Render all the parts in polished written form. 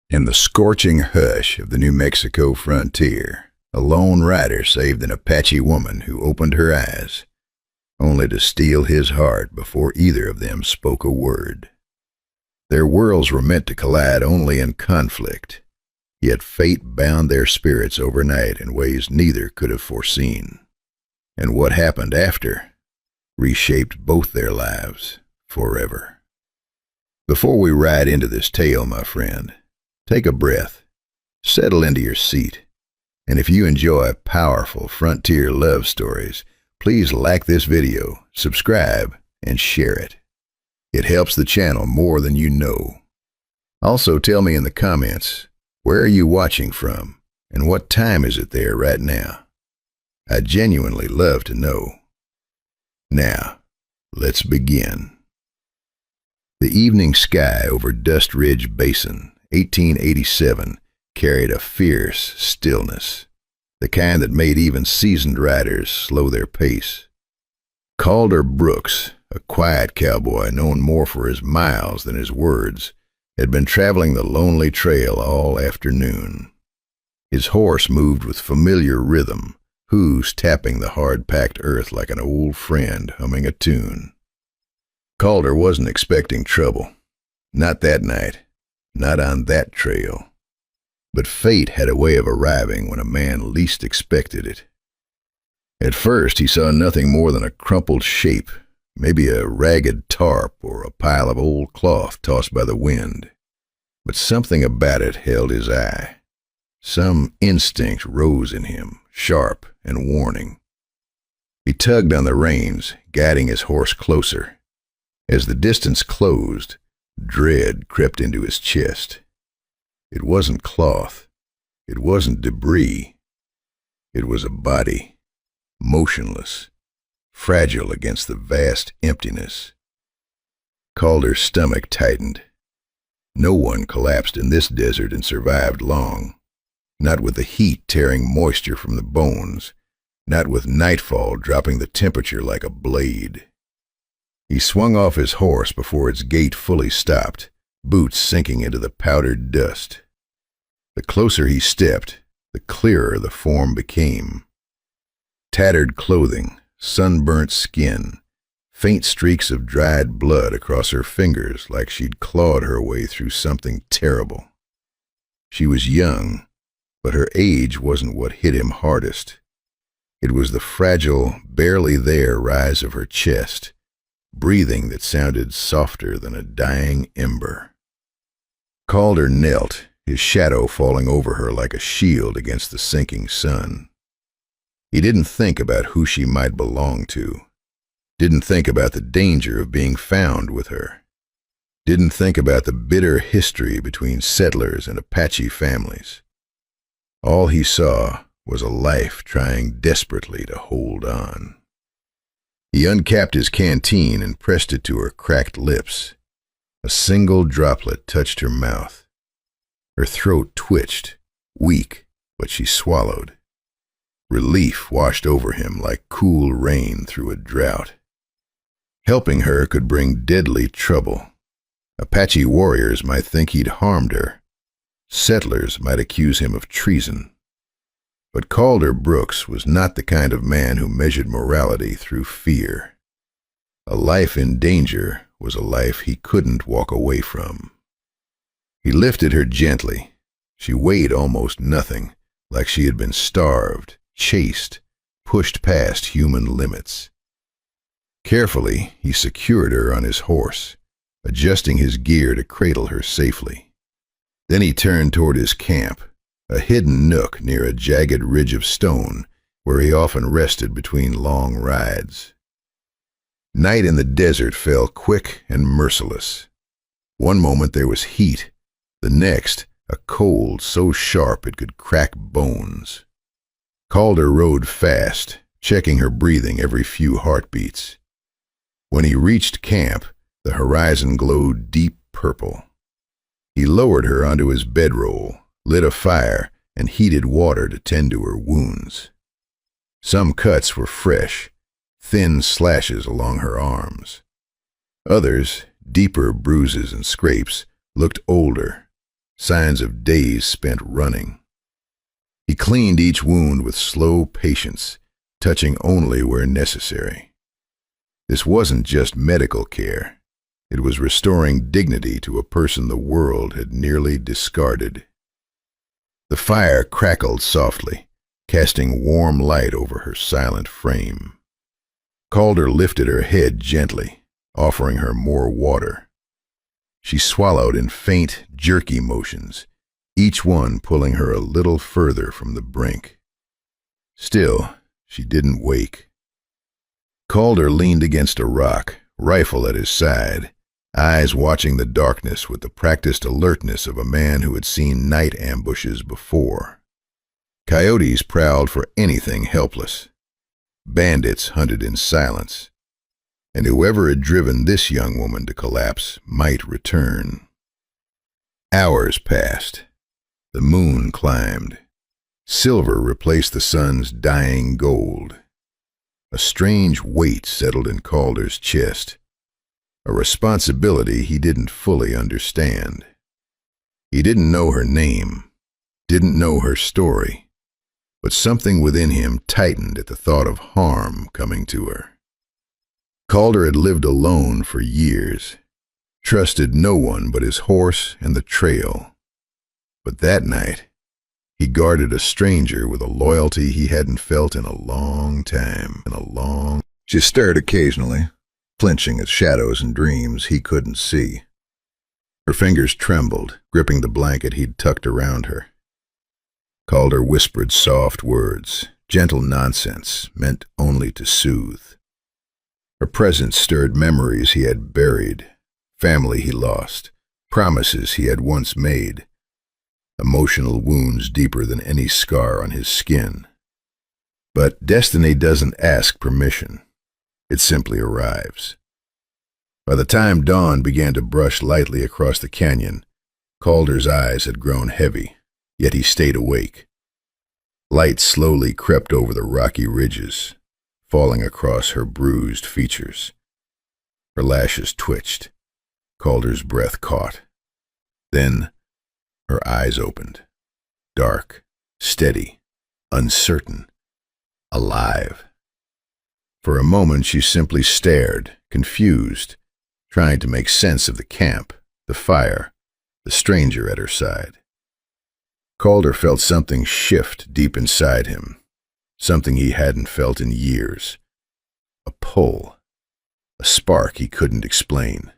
In the scorching hush of the New Mexico frontier, a lone rider saved an Apache woman who opened her eyes, only to steal his heart before either of them spoke a word. Their worlds were meant to collide only in conflict, yet fate bound their spirits overnight in ways neither could have foreseen. And what happened after reshaped both their lives forever. Before we ride into this tale, my friend, take a breath, settle into your seat, and if you enjoy powerful frontier love stories, please like this video, subscribe, and share it. It helps the channel more than you know. Also, tell me in the comments, where are you watching from, and what time is it there right now? I genuinely love to know. Now, let's begin. The evening sky over Dust Ridge Basin, 1887, carried a fierce stillness, the kind that made even seasoned riders slow their pace. Calder Brooks, a quiet cowboy known more for his miles than his words, had been traveling the lonely trail all afternoon. His horse moved with familiar rhythm, hooves tapping the hard-packed earth like an old friend humming a tune. Calder wasn't expecting trouble. Not that night. Not on that trail. But fate had a way of arriving when a man least expected it. At first, he saw nothing more than a crumpled shape, maybe a ragged tarp or a pile of old cloth tossed by the wind. But something about it held his eye. Some instinct rose in him, sharp and warning. He tugged on the reins, guiding his horse closer. As the distance closed, dread crept into his chest. It wasn't cloth. It wasn't debris. It was a body, motionless, fragile against the vast emptiness. Calder's stomach tightened. No one collapsed in this desert and survived long. Not with the heat tearing moisture from the bones. Not with nightfall dropping the temperature like a blade. He swung off his horse before its gait fully stopped, boots sinking into the powdered dust. The closer he stepped, the clearer the form became. Tattered clothing, sunburnt skin, faint streaks of dried blood across her fingers like she'd clawed her way through something terrible. She was young, but her age wasn't what hit him hardest. It was the fragile, barely there rise of her chest, breathing that sounded softer than a dying ember. Calder knelt, his shadow falling over her like a shield against the sinking sun. He didn't think about who she might belong to. Didn't think about the danger of being found with her. Didn't think about the bitter history between settlers and Apache families. All he saw was a life trying desperately to hold on. He uncapped his canteen and pressed it to her cracked lips. A single droplet touched her mouth. Her throat twitched, weak, but she swallowed. Relief washed over him like cool rain through a drought. Helping her could bring deadly trouble. Apache warriors might think he'd harmed her. Settlers might accuse him of treason. But Calder Brooks was not the kind of man who measured morality through fear. A life in danger was a life he couldn't walk away from. He lifted her gently. She weighed almost nothing, like she had been starved, chased, pushed past human limits. Carefully, he secured her on his horse, adjusting his gear to cradle her safely. Then he turned toward his camp, a hidden nook near a jagged ridge of stone where he often rested between long rides. Night in the desert fell quick and merciless. One moment there was heat, the next a cold so sharp it could crack bones. Calder rode fast, checking her breathing every few heartbeats. When he reached camp, the horizon glowed deep purple. He lowered her onto his bedroll, lit a fire, and heated water to tend to her wounds. Some cuts were fresh, thin slashes along her arms. Others, deeper bruises and scrapes, looked older, signs of days spent running. He cleaned each wound with slow patience, touching only where necessary. This wasn't just medical care. It was restoring dignity to a person the world had nearly discarded. The fire crackled softly, casting warm light over her silent frame. Calder lifted her head gently, offering her more water. She swallowed in faint, jerky motions, each one pulling her a little further from the brink. Still, she didn't wake. Calder leaned against a rock, rifle at his side, eyes watching the darkness with the practiced alertness of a man who had seen night ambushes before. Coyotes prowled for anything helpless. Bandits hunted in silence. And whoever had driven this young woman to collapse might return. Hours passed. The moon climbed. Silver replaced the sun's dying gold. A strange weight settled in Calder's chest, a responsibility he didn't fully understand. He didn't know her name, didn't know her story, but something within him tightened at the thought of harm coming to her. Calder had lived alone for years, trusted no one but his horse and the trail. But that night, he guarded a stranger with a loyalty he hadn't felt in a long time. She stirred occasionally, flinching at shadows and dreams he couldn't see. Her fingers trembled, gripping the blanket he'd tucked around her. Calder whispered soft words, gentle nonsense meant only to soothe. Her presence stirred memories he had buried, family he lost, promises he had once made, emotional wounds deeper than any scar on his skin. But destiny doesn't ask permission. It simply arrives. By the time dawn began to brush lightly across the canyon, Calder's eyes had grown heavy, yet he stayed awake. Light slowly crept over the rocky ridges, falling across her bruised features. Her lashes twitched. Calder's breath caught. Then her eyes opened, dark, steady, uncertain, alive. For a moment she simply stared, confused, trying to make sense of the camp, the fire, the stranger at her side. Calder felt something shift deep inside him, something he hadn't felt in years. A pull, a spark he couldn't explain.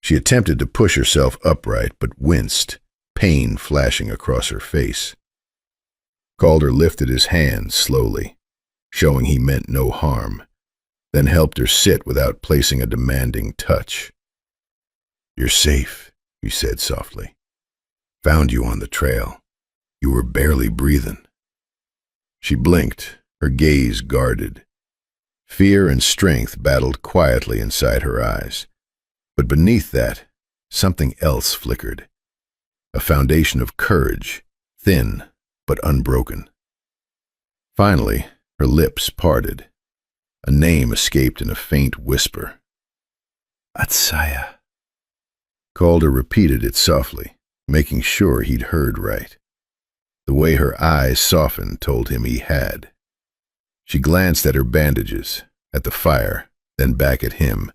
She attempted to push herself upright, but winced, pain flashing across her face. Calder lifted his hand slowly, showing he meant no harm, then helped her sit without placing a demanding touch. "You're safe," he said softly. "Found you on the trail. You were barely breathing." She blinked, her gaze guarded. Fear and strength battled quietly inside her eyes. But beneath that, something else flickered. A foundation of courage, thin but unbroken. Finally, her lips parted. A name escaped in a faint whisper. "Atsaya." Calder repeated it softly, making sure he'd heard right. The way her eyes softened told him he had. She glanced at her bandages, at the fire, then back at him,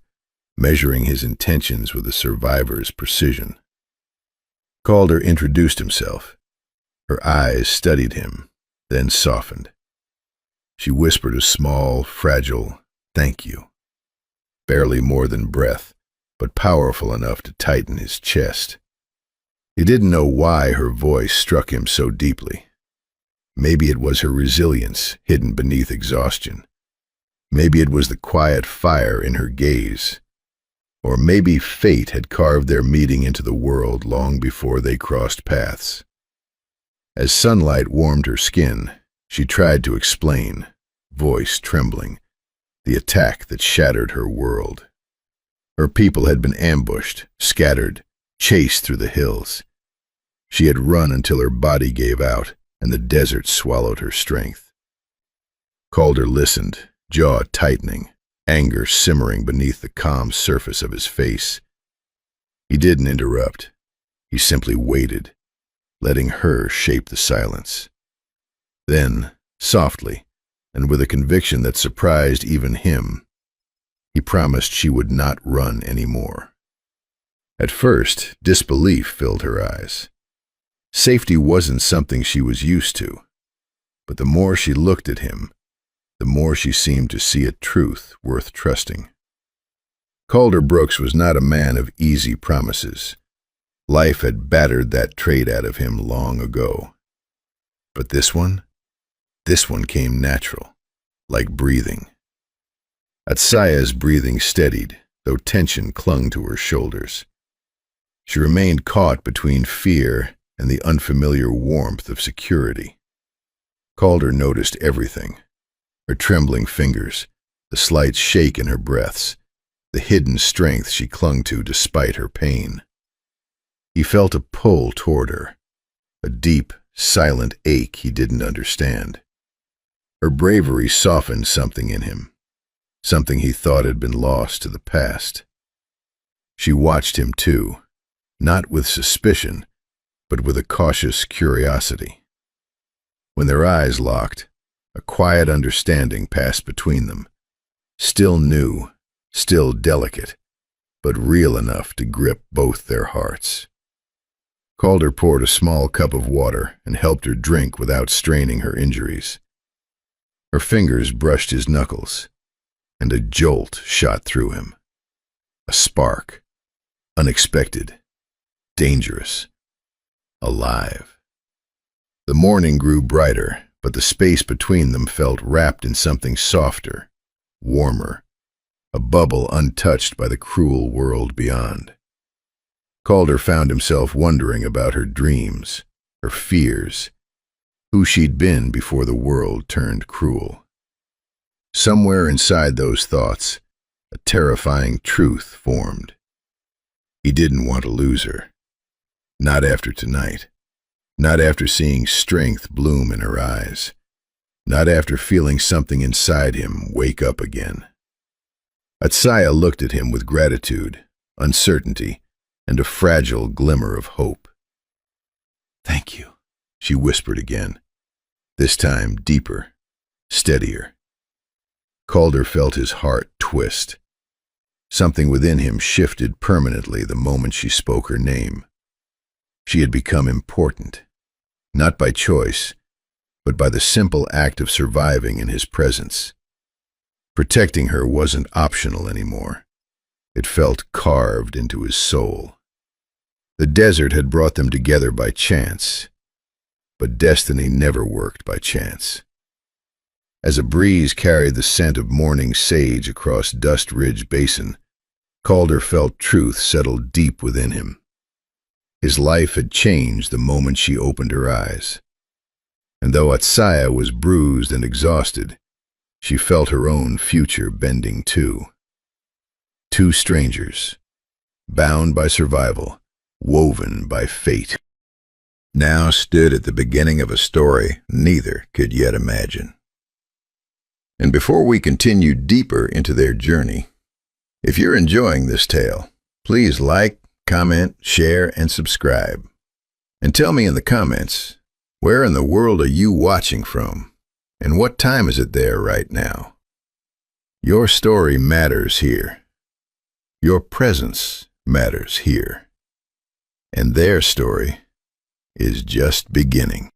measuring his intentions with a survivor's precision. Calder introduced himself. Her eyes studied him, then softened. She whispered a small, fragile "thank you," barely more than breath, but powerful enough to tighten his chest. He didn't know why her voice struck him so deeply. Maybe it was her resilience hidden beneath exhaustion. Maybe it was the quiet fire in her gaze. Or maybe fate had carved their meeting into the world long before they crossed paths. As sunlight warmed her skin, she tried to explain, voice trembling, the attack that shattered her world. Her people had been ambushed, scattered, chased through the hills. She had run until her body gave out, and the desert swallowed her strength. Calder listened, jaw tightening, anger simmering beneath the calm surface of his face. He didn't interrupt. He simply waited, letting her shape the silence. Then, softly, and with a conviction that surprised even him, he promised she would not run anymore. At first, disbelief filled her eyes. Safety wasn't something she was used to, but the more she looked at him, the more she seemed to see a truth worth trusting. Calder Brooks was not a man of easy promises. Life had battered that trait out of him long ago. But this one came natural, like breathing. Atsaya's breathing steadied, though tension clung to her shoulders. She remained caught between fear and the unfamiliar warmth of security. Calder noticed everything: her trembling fingers, the slight shake in her breaths, the hidden strength she clung to despite her pain. He felt a pull toward her, a deep, silent ache he didn't understand. Her bravery softened something in him, something he thought had been lost to the past. She watched him too, not with suspicion, but with a cautious curiosity. When their eyes locked, a quiet understanding passed between them, still new, still delicate, but real enough to grip both their hearts. Calder poured a small cup of water and helped her drink without straining her injuries. Her fingers brushed his knuckles, and a jolt shot through him. A spark, unexpected, dangerous, alive. The morning grew brighter, but the space between them felt wrapped in something softer, warmer, a bubble untouched by the cruel world beyond. Calder found himself wondering about her dreams, her fears, who she'd been before the world turned cruel. Somewhere inside those thoughts, a terrifying truth formed. He didn't want to lose her. Not after tonight. Not after seeing strength bloom in her eyes. Not after feeling something inside him wake up again. Atsaya looked at him with gratitude, uncertainty, and a fragile glimmer of hope. "Thank you," she whispered again, this time deeper, steadier. Calder felt his heart twist. Something within him shifted permanently the moment she spoke her name. She had become important, not by choice, but by the simple act of surviving in his presence. Protecting her wasn't optional anymore. It felt carved into his soul. The desert had brought them together by chance, but destiny never worked by chance. As a breeze carried the scent of morning sage across Dust Ridge Basin, Calder felt truth settle deep within him. His life had changed the moment she opened her eyes. And though Atsaya was bruised and exhausted, she felt her own future bending too. Two strangers, bound by survival, woven by fate, now stood at the beginning of a story neither could yet imagine. And before we continue deeper into their journey, if you're enjoying this tale, please like, comment, share, and subscribe. And tell me in the comments, where in the world are you watching from? And what time is it there right now? Your story matters here. Your presence matters here. And their story is just beginning.